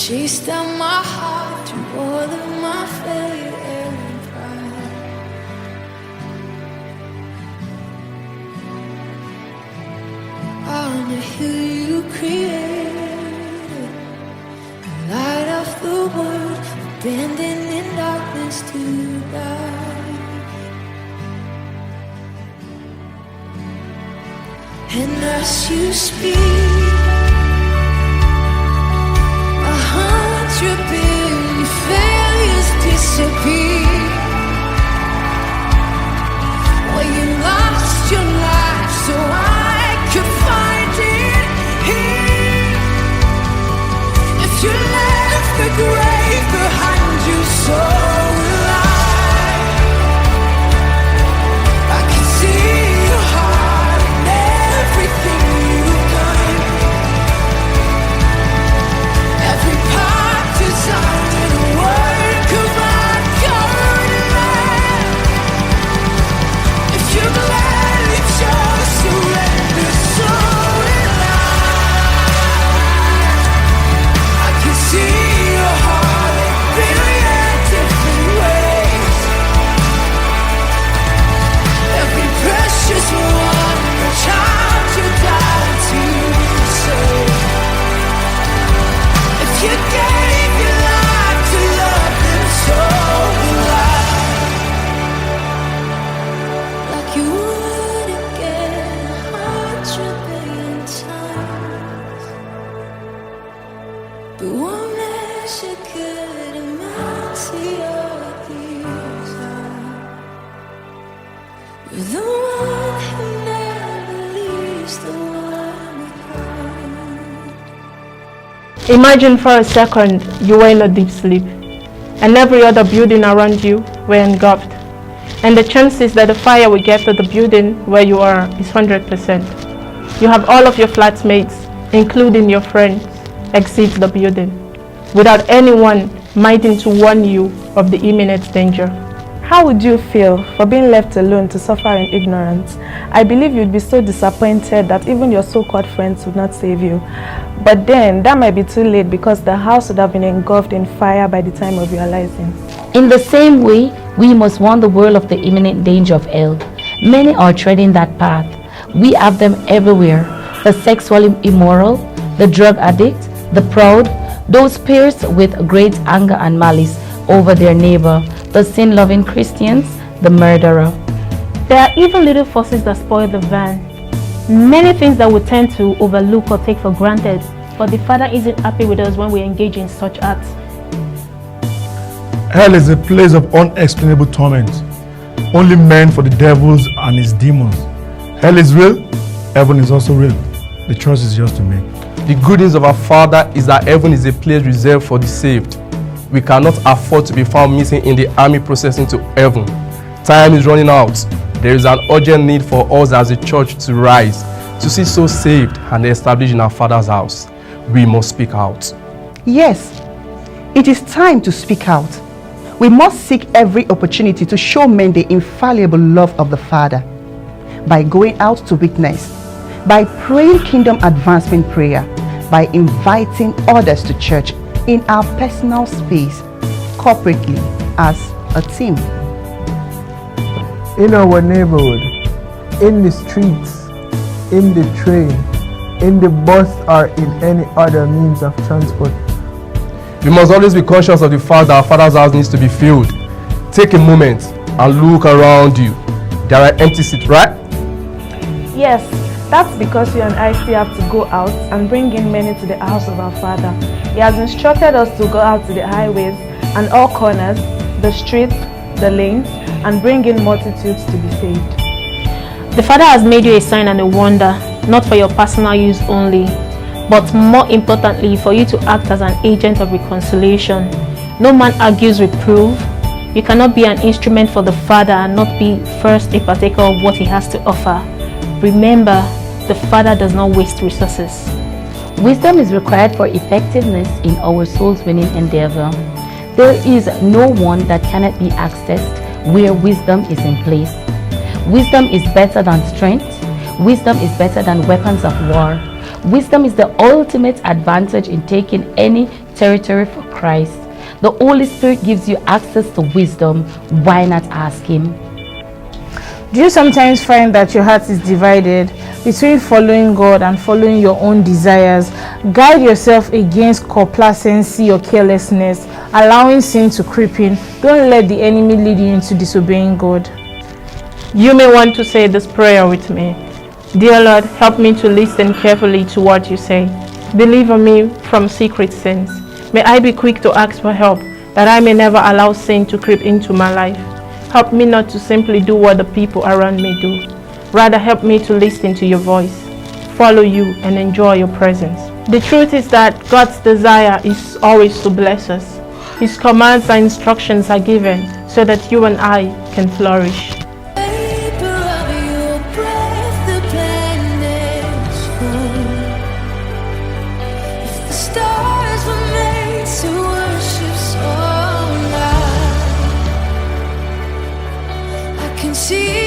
chased down my heart through all of my failure and pride. On the hill you created, the light of the world, abandoned in darkness to die. And as you speak, 100 billion failures disappear. Well, you lost your life so I could find it here. If you left the grave behind you so alive, I can see your heart and everything you've done. Every part designed in a work of art, covered in red. If you're gladly just surrender so alive, I can see your heart in billion different ways. Every precious one, a child you died to save. If you gave your life to love them so alive, like you would again 100 billion times, but one measure could amount to your desire. You're the one who never leaves the one behind. Imagine for a second you were in a deep sleep, and every other building around you were engulfed, and the chances that the fire will get to the building where you are is 100%. You have all of your flatmates, including your friends, exit the building, without anyone minding to warn you of the imminent danger. How would you feel for being left alone to suffer in ignorance? I believe you'd be so disappointed that even your so-called friends would not save you. But then, that might be too late because the house would have been engulfed in fire by the time of realizing. In the same way, we must warn the world of the imminent danger of hell. Many are treading that path. We have them everywhere. The sexually immoral, the drug addict, the proud, those pierced with great anger and malice over their neighbor, the sin-loving Christians, the murderer. There are even little forces that spoil the van. Many things that we tend to overlook or take for granted, but the Father isn't happy with us when we engage in such acts. Hell is a place of unexplainable torment, only meant for the devils and his demons. Hell is real, heaven is also real. The choice is yours to make. The good news of our Father is that heaven is a place reserved for the saved. We cannot afford to be found missing in the army processing to heaven. Time is running out. There is an urgent need for us as a church to rise, to see souls saved and established in our Father's house. We must speak out. Yes, it is time to speak out. We must seek every opportunity to show men the infallible love of the Father by going out to witness, by praying kingdom advancement prayer, by inviting others to church in our personal space, corporately, as a team. In our neighborhood, in the streets, in the train, in the bus, or in any other means of transport. We must always be conscious of the fact that our Father's house needs to be filled. Take a moment and look around you. There are empty seats, right? Yes, that's because you and I still have to go out and bring in many to the house of our Father. He has instructed us to go out to the highways and all corners, the streets, the lanes, and bring in multitudes to be saved. The Father has made you a sign and a wonder, not for your personal use only, but more importantly for you to act as an agent of reconciliation. No man argues reproof. You cannot be an instrument for the Father and not be first a partaker of what he has to offer. Remember, the Father does not waste resources. Wisdom is required for effectiveness in our soul-winning endeavor. There is no one that cannot be accessed where wisdom is in place. Wisdom is better than strength. Wisdom is better than weapons of war. Wisdom is the ultimate advantage in taking any territory for Christ. The Holy Spirit gives you access to wisdom. Why not ask Him? Do you sometimes find that your heart is divided between following God and following your own desires? Guide yourself against complacency or carelessness, allowing sin to creep in. Don't let the enemy lead you into disobeying God. You may want to say this prayer with me. Dear Lord, help me to listen carefully to what you say. Deliver me from secret sins. May I be quick to ask for help, that I may never allow sin to creep into my life. Help me not to simply do what the people around me do. Rather, help me to listen to your voice, follow you, and enjoy your presence. The truth is that God's desire is always to bless us. His commands and instructions are given so that you and I can flourish. Vapor of your breath, the planets fall. If the stars were made to worship so loud, I can see